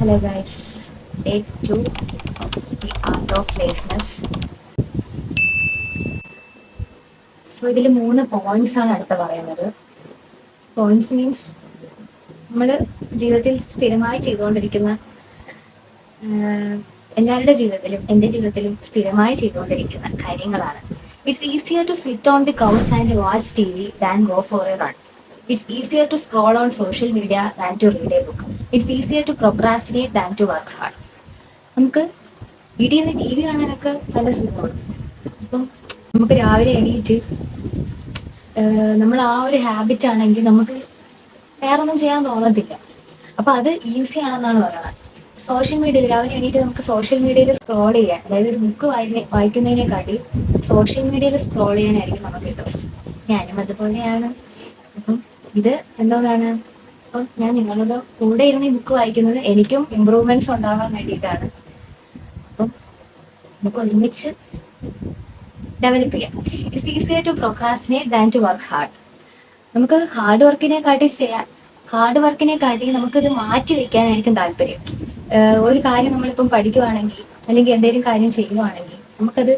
Hello guys, day 2 of the art of laziness. So ഇതിൽ 3 points ആണ് അടുത്ത പറയുന്നത്. പോയിന്റ്സ് മീൻസ് നമ്മൾ ജീവിതത്തിൽ സ്ഥിരമായി ചെയ്തുകൊണ്ടിരിക്കുന്ന എല്ലാവരുടെ ജീവിതത്തിലും എൻ്റെ ജീവിതത്തിലും സ്ഥിരമായി ചെയ്തുകൊണ്ടിരിക്കുന്ന കാര്യങ്ങളാണ്. It's easier to sit on the couch and watch TV than go for a run. It's easier to scroll on social media than to read a book. It's easier to procrastinate than to work hard. നമുക്ക് വീട്ടിൽ നിന്ന് T V കാണാനൊക്കെ നല്ല സുഖമാണ്. അപ്പം നമുക്ക് രാവിലെ എണീറ്റ് നമ്മൾ ആ ഒരു ഹാബിറ്റ് ആണെങ്കിൽ നമുക്ക് വേറെ ഒന്നും ചെയ്യാൻ തോന്നത്തില്ല. അപ്പം അത് ഈസി ആണെന്നാണ് പറയുന്നത്. സോഷ്യൽ മീഡിയയിൽ രാവിലെ എണീറ്റ് നമുക്ക് സോഷ്യൽ മീഡിയയിൽ സ്ക്രോൾ ചെയ്യാൻ, അതായത് ഒരു ബുക്ക് വായിക്കുന്നതിനെക്കാട്ടി സോഷ്യൽ മീഡിയയിൽ സ്ക്രോൾ ചെയ്യാനായിരിക്കും നമുക്ക് ഇൻട്രസ്റ്റ്. ഞാനും അതുപോലെയാണ്. അപ്പം ഇത് എന്താണ്, അപ്പം ഞാൻ നിങ്ങളുടെ കൂടെ ഇരുന്ന് ഈ ബുക്ക് വായിക്കുന്നത് എനിക്കും ഇമ്പ്രൂവ്മെന്റ്സ് ഉണ്ടാവാൻ വേണ്ടിയിട്ടാണ്. അപ്പം നമുക്ക് ഒരുമിച്ച് ഡെവലപ്പ് ചെയ്യാം. It's easier to procrastinate than to work hard. നമുക്ക് ഹാർഡ് വർക്കിനെ കാട്ടി നമുക്കിത് മാറ്റി വെക്കാനായിരിക്കും താല്പര്യം. ഒരു കാര്യം നമ്മളിപ്പം പഠിക്കുവാണെങ്കിൽ അല്ലെങ്കിൽ എന്തെങ്കിലും കാര്യം ചെയ്യുവാണെങ്കിൽ നമുക്കത്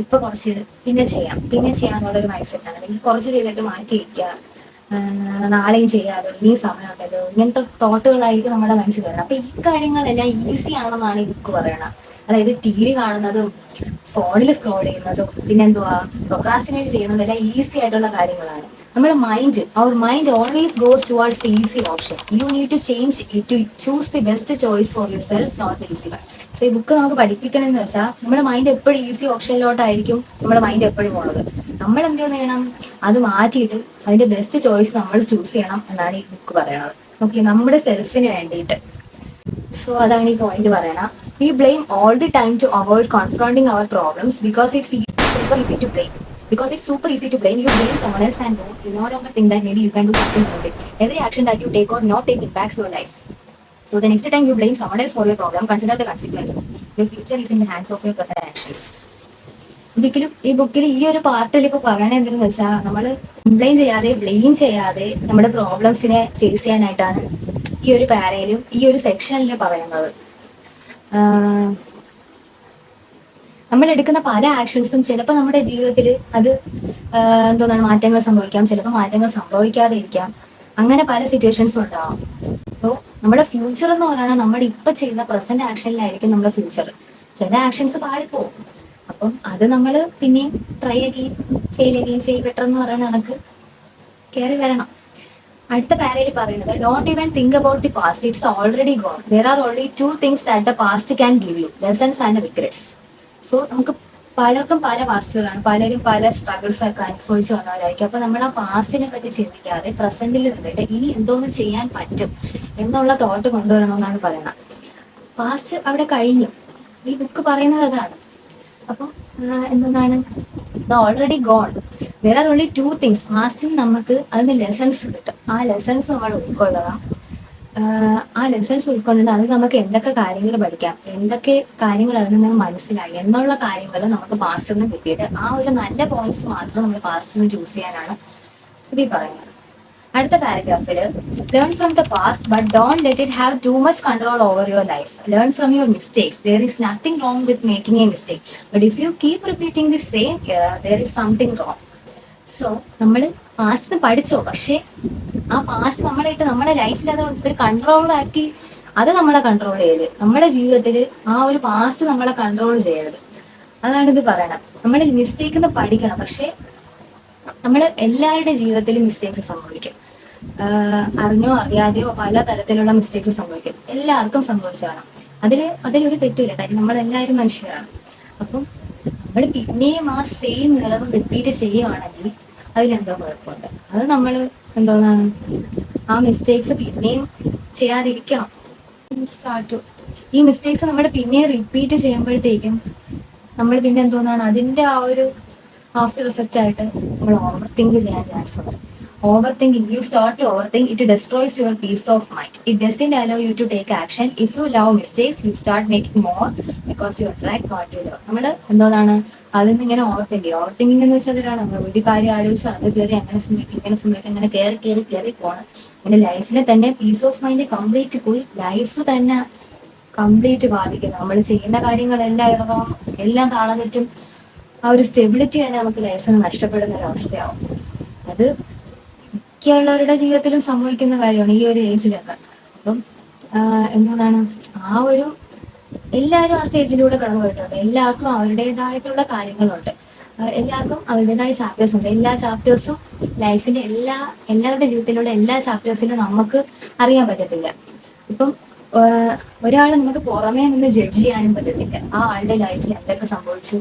ഇപ്പൊ കുറച്ച് പിന്നെ ചെയ്യാന്നുള്ളൊരു മൈൻഡ് സെറ്റാണ്. അല്ലെങ്കിൽ കുറച്ച് ചെയ്തിട്ട് മാറ്റി വെക്കുക, നാളെയും ചെയ്യാമല്ലോ, ഇനിയും സമയമുണ്ടല്ലോ, ഇങ്ങനത്തെ തോട്ടുകളായിരിക്കും നമ്മുടെ മനസ്സിൽ വരുന്നത്. അപ്പൊ ഈ കാര്യങ്ങളെല്ലാം ഈസി ആണെന്നാണ് ഈ ബുക്ക് പറയണത്. അതായത് ടി വി കാണുന്നതും ഫോണിൽ സ്ക്രോൾ ചെയ്യുന്നതും പിന്നെന്തുവാ പ്രൊക്രാസ്റ്റിനേറ്റ് ചെയ്യുന്നതെല്ലാം ഈസി ആയിട്ടുള്ള കാര്യങ്ങളാണ്. നമ്മുടെ our mind always goes towards the easy option. You need to change it to choose the best choice for yourself, not the easy one. So ഈ book നമുക്ക് പഠിപ്പിക്കണമെന്ന് വെച്ചാൽ നമ്മുടെ മൈൻഡ് എപ്പോഴും ഈസി ഓപ്ഷനിലോട്ടായിരിക്കും നമ്മുടെ മൈൻഡ് എപ്പോഴും ഉള്ളത്. നമ്മൾ എന്ത് ചെയ്യണം, അത് മാറ്റിയിട്ട് അതിന്റെ ബെസ്റ്റ് ചോയ്സ് നമ്മൾ ചൂസ് ചെയ്യണം എന്നാണ് ഈ ബുക്ക് പറയണത്. ഓക്കെ, നമ്മുടെ സെൽഫിന് വേണ്ടിയിട്ട്. സോ അതാണ് ഈ പോയിന്റ് പറയണ. We blame all the time to avoid confronting our problems because it's super easy to blame. You blame someone else and you no longer think that maybe you can do something about it. Every action that you take or not take impacts your life. So the next time you blame someone else for your problem, consider the consequences. Your future is in the hands of your present actions. ഈ ബുക്കിൽ ഈ ഒരു പാർട്ടിൽ ഇപ്പൊ പറയണത് എന്തെന്ന് വെച്ചാൽ നമ്മൾ ബ്ലെയിം ചെയ്യാതെ നമ്മുടെ പ്രോബ്ലംസിനെ ഫേസ് ചെയ്യാനായിട്ടാണ് ഈ ഒരു പാരയിലും ഈ ഒരു സെക്ഷനിൽ പറയുന്നത്. നമ്മൾ എടുക്കുന്ന പല ആക്ഷൻസും ചിലപ്പോൾ നമ്മുടെ ജീവിതത്തിൽ അത് മാറ്റങ്ങൾ സംഭവിക്കാം, ചിലപ്പോൾ മാറ്റങ്ങൾ സംഭവിക്കാതെ ഇരിക്കാം. അങ്ങനെ പല സിറ്റുവേഷൻസും ഉണ്ടാവും. സോ നമ്മുടെ ഫ്യൂച്ചർ എന്ന് പറയുന്നത് നമ്മുടെ ഇപ്പൊ ചെയ്യുന്ന പ്രസന്റ് ആക്ഷനിലായിരിക്കും നമ്മുടെ ഫ്യൂച്ചർ. ചില ആക്ഷൻസ് പാളിപ്പോവും. അപ്പം അത് നമ്മൾ പിന്നെയും ട്രൈ അഗെയിൻ ഫെയിൽ ബെറ്റർ എന്ന് പറയുന്ന കണക്ക് കയറി വരണം. അടുത്ത പാരയിൽ പറയുന്നത് don't even think about the past, it's already gone. There are only 2 things that the past can give you, lessons and regrets. So നമുക്ക് പലർക്കും പല പാസ്റ്റുകളാണ്, പലരും പല സ്ട്രഗിൾസ് ഒക്കെ അനുഭവിച്ചു വന്നവരായിരിക്കും. അപ്പൊ നമ്മൾ ആ പാസ്റ്റിനെ പറ്റി ചിന്തിക്കാതെ പ്രസന്റിൽ നിന്നിട്ട് ഇനി എന്തോന്ന് ചെയ്യാൻ പറ്റും എന്നുള്ള തോട്ട് കൊണ്ടുവരണമെന്നാണ് പറയുന്നത്. പാസ്റ്റ് അവിടെ കഴിഞ്ഞു, ഈ ബുക്ക് പറയുന്നത് അതാണ്. അപ്പം എന്താണ് already gone. There are only 2 things. പാസ്റ്റിൽ നമുക്ക് അതിന് ലെസൺസ് കിട്ടും. ആ ലെസൺസ് നമ്മൾ ഉൾക്കൊള്ളുക. ആ ലെസൺസ് ഉൾക്കൊണ്ടിട്ട് അത് നമുക്ക് എന്തൊക്കെ കാര്യങ്ങൾ പഠിക്കാം, എന്തൊക്കെ കാര്യങ്ങൾ അതിൽ നിന്ന് മനസ്സിലായി എന്നുള്ള കാര്യങ്ങൾ നമുക്ക് പാസ്റ്റിൽ നിന്ന് കിട്ടിയിട്ട് ആ ഒരു നല്ല പോയിന്റ്സ് മാത്രം നമ്മൾ പാസ്റ്റിൽ നിന്ന് ചൂസ് ചെയ്യാനാണ് ഇതിൽ പറയുന്നത്. അടുത്ത പാരഗ്രാഫിൽ learn from the past but don't let it have too much control over your life. Learn from your mistakes. There is nothing wrong with making a mistake, but if you keep repeating the same there is something wrong. So നമ്മൾ past പഠിച്ചോ, പക്ഷേ ആ past നമ്മളായിട്ട് നമ്മുടെ ലൈഫിൽ അത് ഒരു കൺട്രോളാക്കി അത് നമ്മളെ കൺട്രോൾ ചെയ്യരുത്. നമ്മുടെ ജീവിതത്തിൽ ആ ഒരു പാസ്റ്റ് നമ്മളെ കൺട്രോൾ ചെയ്യരുത്. അതാണ് ഇത് പറയണം. നമ്മൾ മിസ്റ്റേക്ക് പഠിക്കണം, പക്ഷെ നമ്മൾ എല്ലാവരുടെ ജീവിതത്തിലും മിസ്റ്റേക്സ് സംഭവിക്കും. അറിഞ്ഞോ അറിയാതെയോ പല തരത്തിലുള്ള മിസ്റ്റേക്സ് സംഭവിക്കും. എല്ലാവർക്കും സംഭവിച്ചതാണ്. അതിലൊരു തെറ്റില്ല, കാര്യം നമ്മളെല്ലാവരും മനുഷ്യരാണ്. അപ്പം നമ്മൾ പിന്നെയും ആ സെയിം നിറവ് റിപ്പീറ്റ് ചെയ്യുവാണെങ്കിൽ അതിലെന്തോ കുഴപ്പമുണ്ട്. അത് നമ്മൾ ആ മിസ്റ്റേക്സ് പിന്നെയും ചെയ്യാതിരിക്കണം. ഈ മിസ്റ്റേക്സ് നമ്മൾ പിന്നെയും റിപ്പീറ്റ് ചെയ്യുമ്പോഴത്തേക്കും നമ്മൾ പിന്നെ അതിന്റെ ആ ഒരു ആഫ്റ്റർ എഫക്റ്റ് ആയിട്ട് നമ്മൾ ഓവർ തിങ്ക് ചെയ്യാൻ ചാൻസ് ഉണ്ട്. Overthinking, you start to overthink, it destroys your peace of mind. It doesn't allow you to take action. If you love mistakes, you start making more because you attract what you love. നമ്മൾ എന്താണ് അതിൽ നിന്ന് ഇങ്ങനെ ഓവർത്തിങ്കിങ് എന്ന് വെച്ചാൽ അതിലാണ് നമ്മൾ ഒരു കാര്യം ആലോചിച്ച് അത് കയറി അങ്ങനെ സംഭവിക്കും ഇങ്ങനെ സംഭവിക്കും അങ്ങനെ കയറി പോകണം. അങ്ങനെ ലൈഫിനെ തന്നെ പീസ് ഓഫ് മൈൻഡ് കംപ്ലീറ്റ് പോയി ലൈഫ് തന്നെ കംപ്ലീറ്റ് ബാധിക്കുന്നു. നമ്മൾ ചെയ്യുന്ന കാര്യങ്ങളെല്ലാം ഇടണം, എല്ലാം താളം തെറ്റും. ആ ഒരു സ്റ്റെബിലിറ്റി തന്നെ നമുക്ക് ലൈഫിന് നഷ്ടപ്പെടുന്ന ഒരു അവസ്ഥയാവും. അത് മിക്കുള്ളവരുടെ ജീവിതത്തിലും സംഭവിക്കുന്ന കാര്യമാണ് ഈ ഒരു ഏജിലൊക്കെ. അപ്പം എന്താണ് ആ ഒരു എല്ലാവരും ആ സ്റ്റേജിലൂടെ കടന്നു പോയിട്ടുണ്ട്. എല്ലാവർക്കും അവരുടേതായിട്ടുള്ള കാര്യങ്ങളുണ്ട്, എല്ലാവർക്കും അവരുടേതായ ചാപ്റ്റേഴ്സ് ഉണ്ട്. എല്ലാ ചാപ്റ്റേഴ്സും ലൈഫിന്റെ എല്ലാവരുടെ ജീവിതത്തിലുള്ള എല്ലാ ചാപ്റ്റേഴ്സിലും നമുക്ക് അറിയാൻ പറ്റത്തില്ല. ഇപ്പം ഒരാളെ നമുക്ക് പുറമേ നിന്ന് ജഡ്ജ് ചെയ്യാനും പറ്റത്തില്ല. ആ ആളുടെ ലൈഫിൽ എന്തൊക്കെ സംഭവിച്ചു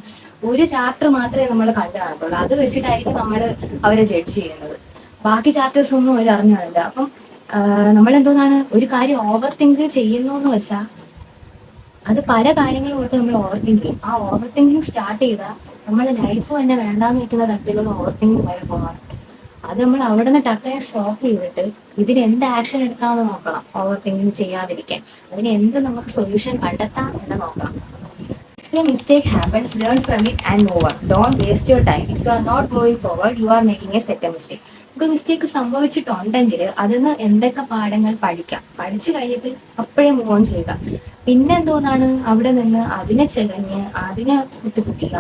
ഒരു ചാപ്റ്റർ മാത്രമേ നമ്മൾ കണ്ടു കാണത്തുള്ളൂ. അത് വെച്ചിട്ടായിരിക്കും നമ്മൾ അവരെ ജഡ്ജ് ചെയ്യുന്നത്. ബാക്കി ചാപ്റ്റേഴ്സ് ഒന്നും അവർ അറിഞ്ഞു കാണില്ല. അപ്പം നമ്മളെന്തോന്നാണ് ഒരു കാര്യം ഓവർ തിങ്ക് ചെയ്യുന്നു എന്ന് വെച്ചാൽ അത് പല കാര്യങ്ങളും കൊണ്ട് നമ്മൾ ഓവർ തിങ്ക് ചെയ്യും. ആ ഓവർ തിങ്കിങ് സ്റ്റാർട്ട് ചെയ്താൽ നമ്മളെ ലൈഫ് തന്നെ വേണ്ടാന്ന് വെക്കുന്ന തരത്തിലുള്ള ഓവർ തിങ്കിങ് വരെ പോകാറുണ്ട്. അത് നമ്മൾ അവിടെ നിന്ന് ടക്കനെ സ്റ്റോപ്പ് ചെയ്തിട്ട് ഇതിന് എന്ത് ആക്ഷൻ എടുക്കാമെന്ന് നോക്കണം. ഓവർ തിങ്കിങ് ചെയ്യാതിരിക്കാൻ അതിന് എന്ത് നമുക്ക് സൊല്യൂഷൻ കണ്ടെത്താം എന്ന് നോക്കണം. If a mistake happens, learn from it and move on. Don't waste your time. If you are not moving forward, you are making a second mistake. നമുക്ക് മിസ്റ്റേക്ക് സംഭവിച്ചിട്ടുണ്ടെങ്കിൽ അതിന് എന്തൊക്കെ പാഠങ്ങൾ പഠിച്ചു കഴിഞ്ഞിട്ട് അപ്പോഴേ മൂവ് ഓൺ ചെയ്യുക. പിന്നെ എന്തോന്നാണ് അവിടെ നിന്ന് അതിനെ ചെകഞ്ഞ് അതിനെ കുത്തിപ്പൊക്കുക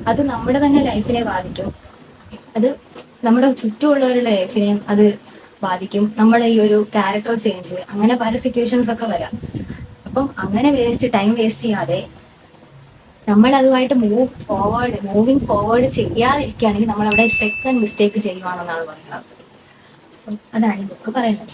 അത് നമ്മുടെ തന്നെ ലൈഫിനെ ബാധിക്കും. അത് നമ്മുടെ ചുറ്റുമുള്ളവരുടെ ലൈഫിനെയും അത് ബാധിക്കും. നമ്മുടെ ഈ ഒരു ക്യാരക്ടർ ചേഞ്ച് അങ്ങനെ പല സിറ്റുവേഷൻസ് ഒക്കെ വരാം. അപ്പം അങ്ങനെ ടൈം വേസ്റ്റ് ചെയ്യാതെ നമ്മൾ അതുമായിട്ട് മൂവിങ് ഫോർവേഡ് ചെയ്യാതിരിക്കുകയാണെങ്കിൽ നമ്മൾ അവിടെ സെക്കൻഡ് മിസ്റ്റേക്ക് ചെയ്യുവാണെന്നാണ് പറയുന്നത്. സോ അതാണ് ഈ ബുക്ക് പറയുന്നത്.